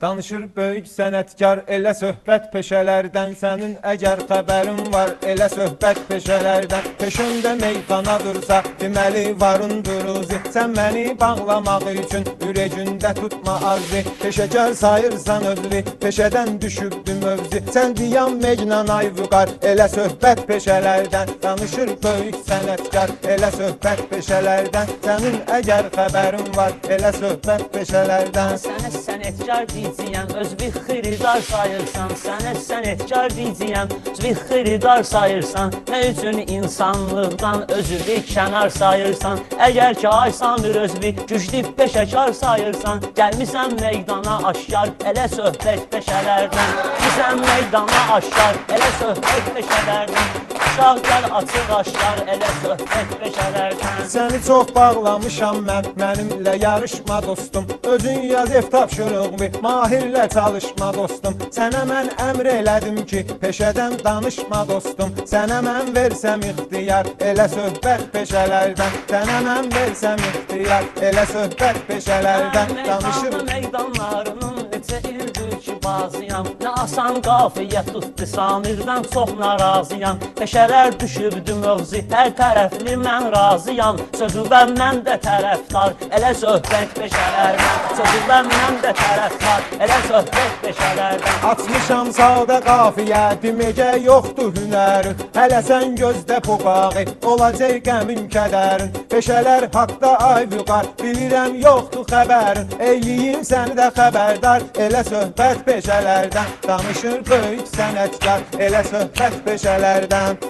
Danışır böyük sənətkar, elə söhbət peşələrdən. Sənin əgər xəbərin var, elə söhbət peşələrdən. Peşəndə meyxana dursa, deməli varındır uzi. Sən məni bağlamaq üçün ürəyində tutma arzi. Peşəkar sayırsan özünü, peşədən düşübdü mövzi. Sən diyan mecnan ayvüqar, elə söhbət peşələrdən. Danışır böyük sənətkar, elə söhbət peşələrdən. Sənin əgər xəbərin var, elə söhbət peşələrdən. Sənə sənətkar diyəcəyəm, özünü xiridar sayırsan. Sənə sənətkar diyəcəyəm, özünü xiridar sayırsan. Nə üçün insanlıqdan özünü kənar sayırsan? Əgər ki aysan bir özünü güclü peşəkar sayırsan, gəlmisən meydana aşkar, elə söhbət peşələrdən. Gəlmisən meydana aşkar, elə söhbət peşələrdən. Uşaq gəl açıq aşkar, elə söhbət peşələrdən. Səni çox bağlamışam mən, mənimlə yarışma dostum. Özün yaz ev tapşırığımı, mahirlə çalışma dostum. Sənə mən əmr elədim ki, peşədən danışma dostum. Sənə mən versəm ixtiyar, elə söhbət peşələrdən. Sənə mən versəm ixtiyar, elə söhbət peşələrdən. Danışır Meydanlarının neçə ildir ki bazıyam. Nə asan qafiyyət tutdu Samirdən, çox narazıyam. Peşələr düşübdü mövzi, hər tərəfli mən razıyam. Sözübəm mən də tərəfdar, elə söhbət peşələrdən. Sözübəm mən də tərəfdar, elə söhbət peşələrdən. Açmışam sadə qafiyə, deməcə yoxdur hünərin. Hələ sən gözdə pubağı, olacaq qəmin kədərin. Peşələr haqda ayvüqar, bilirəm yoxdur xəbərin. Eyliyim səni də xəbərdar, elə söhbət peşələrdən. Danışır böyük sənətkar, elə söhbət peşələrdən.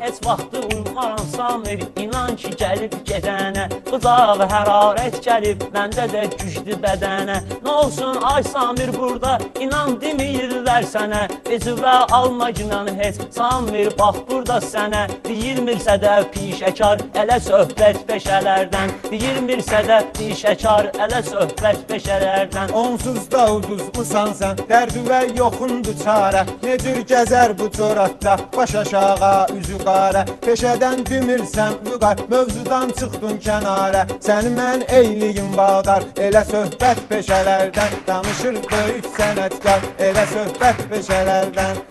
Heç vaxtı uymaram Samir, inan ki gəlib gedənə. Qıcağı hərarət gəlib, məndə də güclü bədənə. Nə olsun ay Samir burada, inan deməyirlər sənə. Vecivə alma günan heç, Samir bax burada sənə. Deyirmirsə də pişəkar, elə söhbət peşələrdən. Deyirmirsə də pişəkar, elə söhbət peşələrdən. Onsuz da uduzmusan sən, dərdüvə yoxundur çarə. Necür gəzər bu coratda, baş aşağı üzü qarə. Peşədən dümirsən vüqar, mövzudan çıxdın kənarə. Səni mən eyliyim bağdar, elə söhbət peşələrdən. Danışır böyük sənətkar, elə söhbət peşələrdən.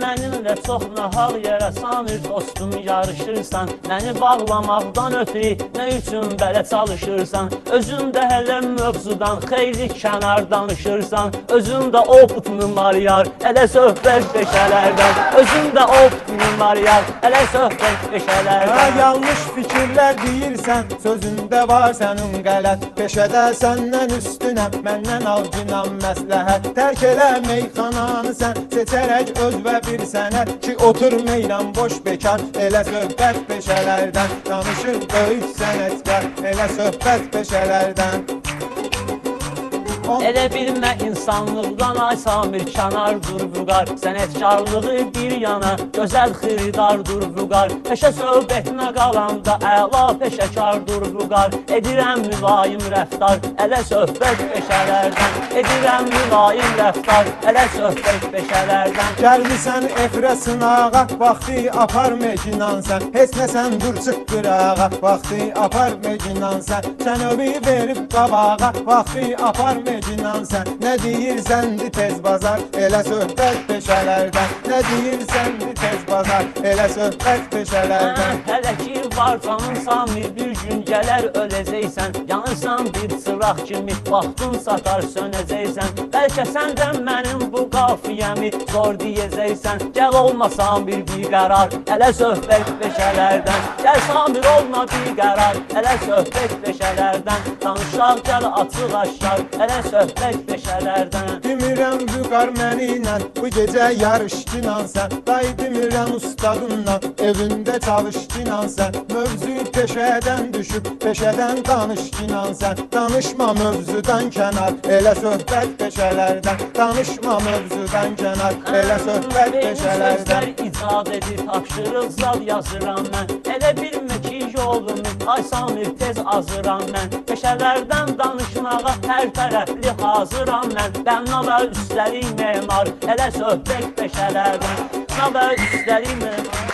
Mənimlə çox nahal yerə Samir dostum yarışırsan. Məni bağlamaqdan ötürü nə üçün belə çalışırsan? Özün də hələ mövzudan xeyli kənar danışırsan. Özün də oputun var yar, elə söhbət peşələrdən. Özün də oputun var yar, elə söhbət peşələrdən. Yanlış fikirlər deyirsən, sözündə var sənin qələt. Peşədə səndən üstünəm, məndən al günam məsləhət. Tərk elə meyxananı sən, seçərək özvə bir sənət ki, oturmayla boş bekar. Elə söhbət peşələrdən, danışır böyük sənətkar, elə söhbət peşələrdən. Elə bilmə insanlıqdan ay Samir kənar dur vüqar. Sənətkarlığı bir yana, gözəl xiridar dur vüqar. Peşə söhbətinə qalanda əla peşəkar dur vüqar. Edirəm mülayim rəftar, elə söhbət peşələrdən. Edirəm mülayim rəftar, elə söhbət peşələrdən. Gəlmisən efrə sınağa, vaxtı apar mekinan sən. Heç nə sən dur çıx qırağa, vaxtı apar mekinan sən. Sən öbü verib qabağa, vaxtı apar mekinan sən. Nə deyirsəndir tez bazar, elə söhbət peşələrdən. Nə deyirsəndir tez bazar, elə söhbət peşələrdən. Hələ ki var canın Samir, bir gün gələr öləcəksən. Yanırsan bir çıraq kimi, vaxtın satar sönəcəksən. Bəlkə sən də mənim bu qafiyəmi zor deyəcəksən. Gəl olma Samir bir qərar, elə söhbət peşələrdən. Gəl Samir olma bir qərar, elə söhbət peşələrdən. Danışaq gəl açıq aşkar, elə söhbət peşələrdən. Demirəm vüqar məniylə, bu gecə yarışdınan sən. Day demirəm ustadınla, evində çalışdınan sən. Mövzu peşədən düşüb, peşədən danışdınan sən. Danışma mövzudan kənar, elə söhbət peşələrdən. Danışma mövzudan kənar, elə söhbət peşələrdən. İcad edib tapşırıq zad yazıram mən. Elə bilmə ki yolumu, ay Samir tez azıram mən. Peşələrdən danışmağa hər tərəfli hazıram mən. Bənna üstəlik memar, elə söhbət peşələrdən. Nə və üstəlik memar.